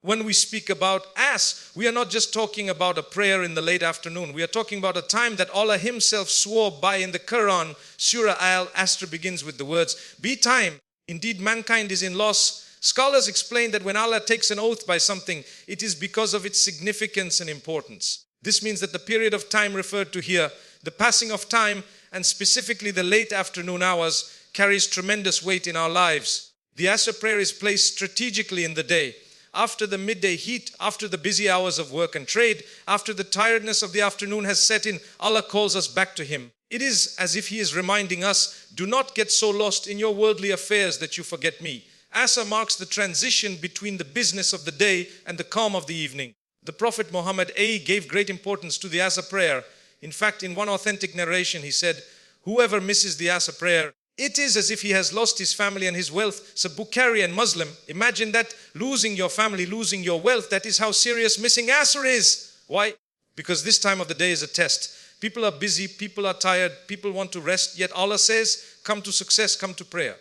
When we speak about As, we are not just talking about a prayer in the late afternoon. We are talking about a time that Allah Himself swore by in the Quran. Surah Al-Asr begins with the words, "Be time, indeed mankind is in loss." Scholars explain that when Allah takes an oath by something, it is because of its significance and importance. This means that the period of time referred to here, the passing of time, and specifically the late afternoon hours, carries tremendous weight in our lives. The Asr prayer is placed strategically in the day, after the midday heat, after the busy hours of work and trade, after the tiredness of the afternoon has set in. Allah calls us back to Him. It is as if He is reminding us, do not get so lost in your worldly affairs that you forget me. Asr marks the transition between the business of the day and the calm of the evening. The Prophet Muhammad gave great importance to the Asr prayer. In fact, in one authentic narration, he said, whoever misses the Asr prayer, it is as if he has lost his family and his wealth. So Bukhari and Muslim, imagine that, losing your family, losing your wealth. That is how serious missing Asr is. Why? Because this time of the day is a test. People are busy, people are tired, people want to rest. Yet Allah says, come to success, come to prayer.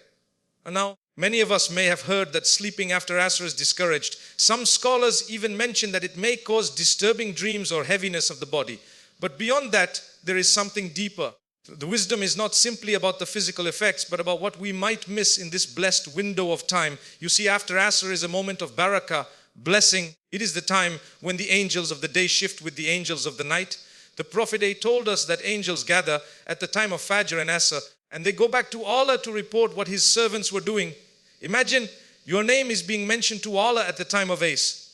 And now, many of us may have heard that sleeping after Asr is discouraged. Some scholars even mention that it may cause disturbing dreams or heaviness of the body. But beyond that, there is something deeper. The wisdom is not simply about the physical effects, but about what we might miss in this blessed window of time. You see, after Asr is a moment of Barakah, blessing. It is the time when the angels of the day shift with the angels of the night. The Prophet told us that angels gather at the time of Fajr and Asr, and they go back to Allah to report what His servants were doing. Imagine your name is being mentioned to Allah at the time of As.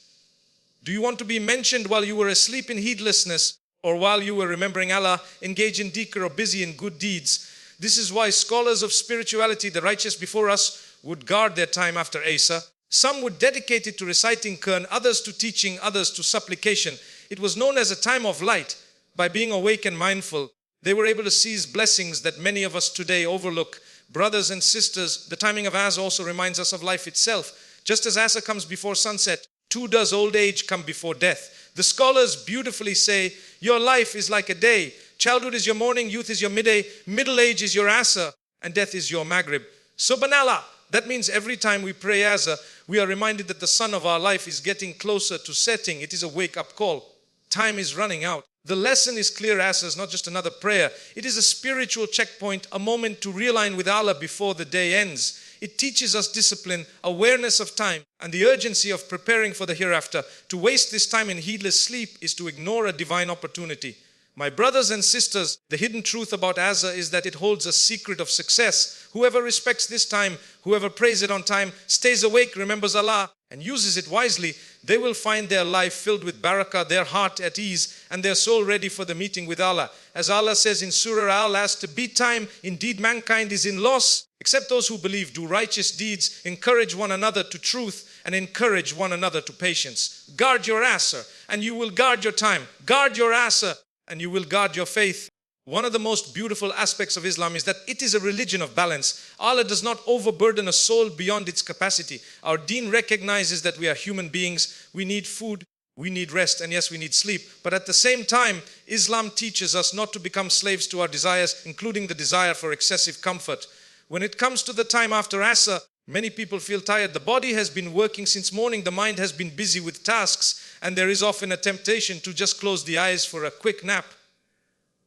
Do you want to be mentioned while you were asleep in heedlessness, or while you were remembering Allah, engage in dhikr or busy in good deeds? This is why scholars of spirituality, the righteous before us, would guard their time after Asr. Some would dedicate it to reciting Qur'an, others to teaching, others to supplication. It was known as a time of light. By being awake and mindful, they were able to seize blessings that many of us today overlook. Brothers and sisters, the timing of Asr also reminds us of life itself. Just as Asr comes before sunset, too does old age come before death. The scholars beautifully say, your life is like a day. Childhood is your morning, youth is your midday, middle age is your Asr, and death is your Maghrib. Subhanallah. That means every time we pray Asr, we are reminded that the sun of our life is getting closer to setting. It is a wake-up call. Time is running out. The lesson is clear. Asr is not just another prayer. It is a spiritual checkpoint, a moment to realign with Allah before the day ends. It teaches us discipline, awareness of time, and the urgency of preparing for the hereafter. To waste this time in heedless sleep is to ignore a divine opportunity. My brothers and sisters, the hidden truth about Asr is that it holds a secret of success. Whoever respects this time, whoever prays it on time, stays awake, remembers Allah, and uses it wisely, they will find their life filled with barakah, their heart at ease, and their soul ready for the meeting with Allah. As Allah says in Surah Al-Asr, be time, indeed mankind is in loss, except those who believe, do righteous deeds, encourage one another to truth, and encourage one another to patience. Guard your Asr, and you will guard your time. Guard your Asr, and you will guard your faith. One of the most beautiful aspects of Islam is that it is a religion of balance. Allah does not overburden a soul beyond its capacity. Our deen recognizes that we are human beings. We need food, we need rest, and yes, we need sleep. But at the same time, Islam teaches us not to become slaves to our desires, including the desire for excessive comfort. When it comes to the time after Asr, many people feel tired. The body has been working since morning. The mind has been busy with tasks, and there is often a temptation to just close the eyes for a quick nap.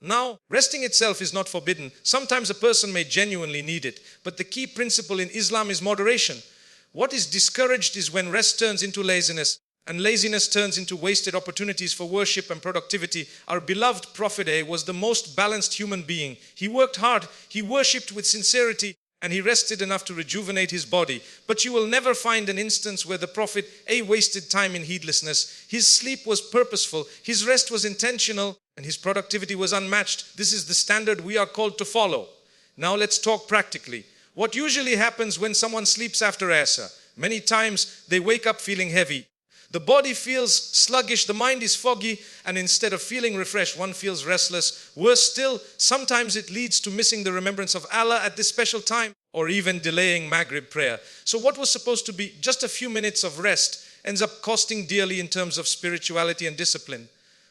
Now, resting itself is not forbidden. Sometimes a person may genuinely need it. But the key principle in Islam is moderation. What is discouraged is when rest turns into laziness, and laziness turns into wasted opportunities for worship and productivity. Our beloved Prophet was the most balanced human being. He worked hard, he worshipped with sincerity, and he rested enough to rejuvenate his body. But you will never find an instance where the Prophet wasted time in heedlessness. His sleep was purposeful, his rest was intentional, and his productivity was unmatched. This is the standard we are called to follow. Now let's talk practically. What usually happens when someone sleeps after Asr? Many times they wake up feeling heavy. The body feels sluggish, the mind is foggy, and instead of feeling refreshed, one feels restless. Worse still, sometimes it leads to missing the remembrance of Allah at this special time, or even delaying Maghrib prayer. So what was supposed to be just a few minutes of rest ends up costing dearly in terms of spirituality and discipline.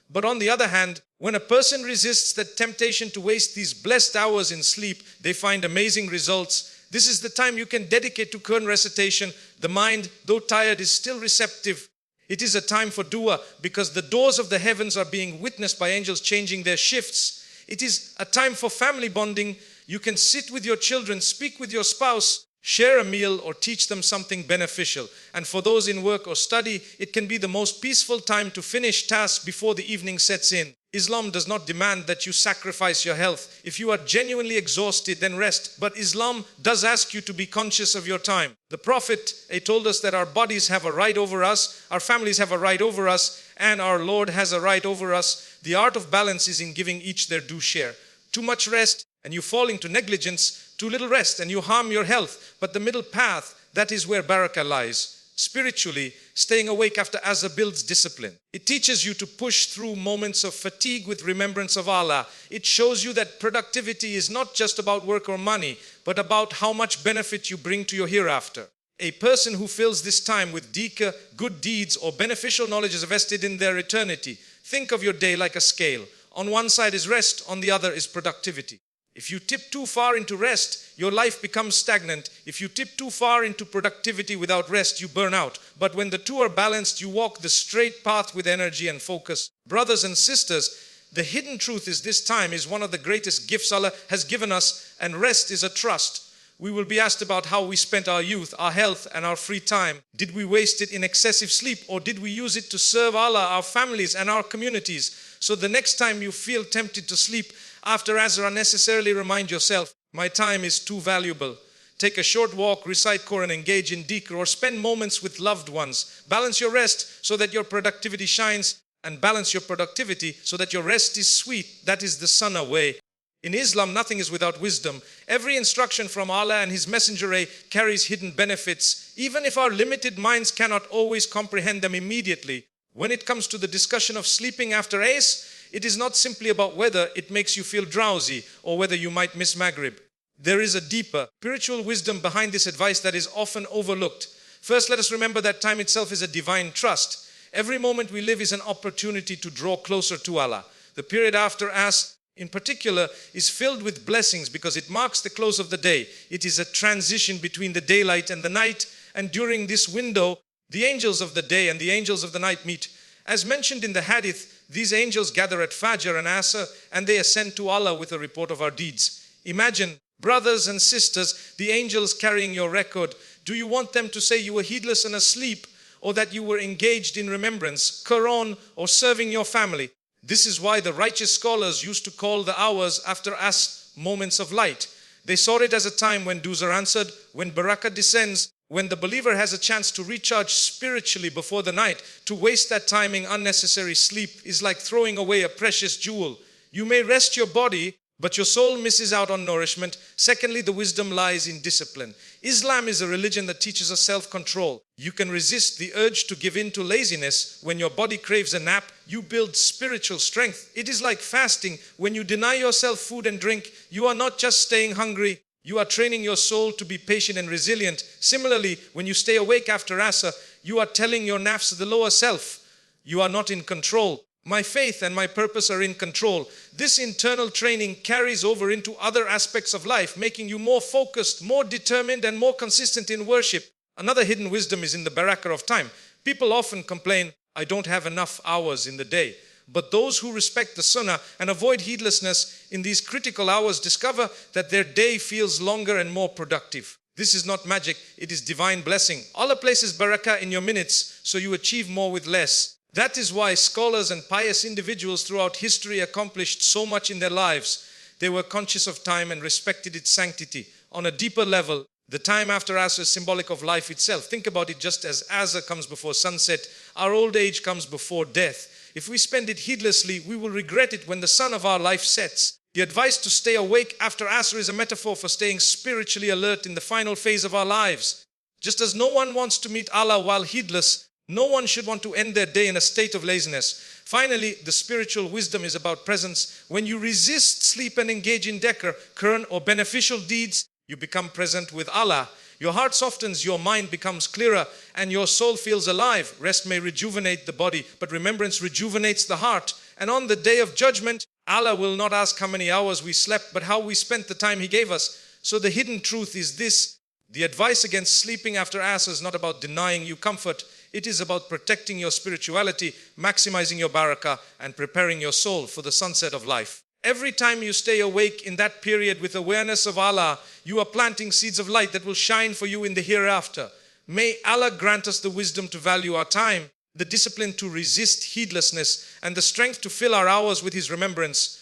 But on the other hand, when a person resists the temptation to waste these blessed hours in sleep, they find amazing results. This is the time you can dedicate to Qur'an recitation. The mind, though tired, is still receptive. It is a time for dua because the doors of the heavens are being witnessed by angels changing their shifts. It is a time for family bonding. You can sit with your children, speak with your spouse, share a meal, or teach them something beneficial. And for those in work or study, it can be the most peaceful time to finish tasks before the evening sets in. Islam does not demand that you sacrifice your health. If you are genuinely exhausted, then rest. But Islam does ask you to be conscious of your time. The Prophet told us that our bodies have a right over us, our families have a right over us, and our Lord has a right over us. The art of balance is in giving each their due share. Too much rest and you fall into negligence, too little rest and you harm your health. But the middle path, that is where barakah lies. Spiritually, staying awake after Asr builds discipline. It teaches you to push through moments of fatigue with remembrance of Allah. It shows you that productivity is not just about work or money, but about how much benefit you bring to your hereafter. A person who fills this time with dhikr, good deeds, or beneficial knowledge is vested in their eternity. Think of your day like a scale. On one side is rest, on the other is productivity. If you tip too far into rest, your life becomes stagnant. If you tip too far into productivity without rest, you burn out. But when the two are balanced, you walk the straight path with energy and focus. Brothers and sisters, the hidden truth is this time is one of the greatest gifts Allah has given us, and rest is a trust. We will be asked about how we spent our youth, our health, and our free time. Did we waste it in excessive sleep, or did we use it to serve Allah, our families, and our communities? So the next time you feel tempted to sleep after Asr, unnecessarily remind yourself, my time is too valuable. Take a short walk, recite Qur'an, engage in dhikr, or spend moments with loved ones. Balance your rest so that your productivity shines, and balance your productivity so that your rest is sweet. That is the Sunnah way. In Islam, nothing is without wisdom. Every instruction from Allah and His Messenger carries hidden benefits, even if our limited minds cannot always comprehend them immediately. When it comes to the discussion of sleeping after Asr, it is not simply about whether it makes you feel drowsy or whether you might miss Maghrib. There is a deeper spiritual wisdom behind this advice that is often overlooked. First, let us remember that time itself is a divine trust. Every moment we live is an opportunity to draw closer to Allah. The period after Asr, in particular, is filled with blessings because it marks the close of the day. It is a transition between the daylight and the night, and during this window, the angels of the day and the angels of the night meet. As mentioned in the hadith, these angels gather at Fajr and Asr, and they ascend to Allah with a report of our deeds. Imagine, brothers and sisters, the angels carrying your record. Do you want them to say you were heedless and asleep, or that you were engaged in remembrance, Qur'an, or serving your family? This is why the righteous scholars used to call the hours after Asr moments of light. They saw it as a time when dues are answered, when Barakah descends, when the believer has a chance to recharge spiritually before the night. To waste that time in unnecessary sleep is like throwing away a precious jewel. You may rest your body, but your soul misses out on nourishment. Secondly, the wisdom lies in discipline. Islam is a religion that teaches us self-control. You can resist the urge to give in to laziness. When your body craves a nap, you build spiritual strength. It is like fasting. When you deny yourself food and drink, you are not just staying hungry, you are training your soul to be patient and resilient. Similarly, when you stay awake after Asr, you are telling your nafs, the lower self, you are not in control. My faith and my purpose are in control. This internal training carries over into other aspects of life, making you more focused, more determined, and more consistent in worship. Another hidden wisdom is in the barakah of time. People often complain, I don't have enough hours in the day. But those who respect the Sunnah and avoid heedlessness in these critical hours discover that their day feels longer and more productive. This is not magic, it is divine blessing. Allah places barakah in your minutes so you achieve more with less. That is why scholars and pious individuals throughout history accomplished so much in their lives. They were conscious of time and respected its sanctity. On a deeper level, the time after Asr is symbolic of life itself. Think about it, just as Asr comes before sunset, our old age comes before death. If we spend it heedlessly, we will regret it when the sun of our life sets. The advice to stay awake after Asr is a metaphor for staying spiritually alert in the final phase of our lives. Just as no one wants to meet Allah while heedless, no one should want to end their day in a state of laziness. Finally, the spiritual wisdom is about presence. When you resist sleep and engage in dhikr, Qur'an, or beneficial deeds, you become present with Allah. Your heart softens, your mind becomes clearer, and your soul feels alive. Rest may rejuvenate the body, but remembrance rejuvenates the heart. And on the day of judgment, Allah will not ask how many hours we slept, but how we spent the time He gave us. So the hidden truth is this: the advice against sleeping after Asr is not about denying you comfort. It is about protecting your spirituality, maximizing your barakah, and preparing your soul for the sunset of life. Every time you stay awake in that period with awareness of Allah, you are planting seeds of light that will shine for you in the hereafter. May Allah grant us the wisdom to value our time, the discipline to resist heedlessness, and the strength to fill our hours with His remembrance.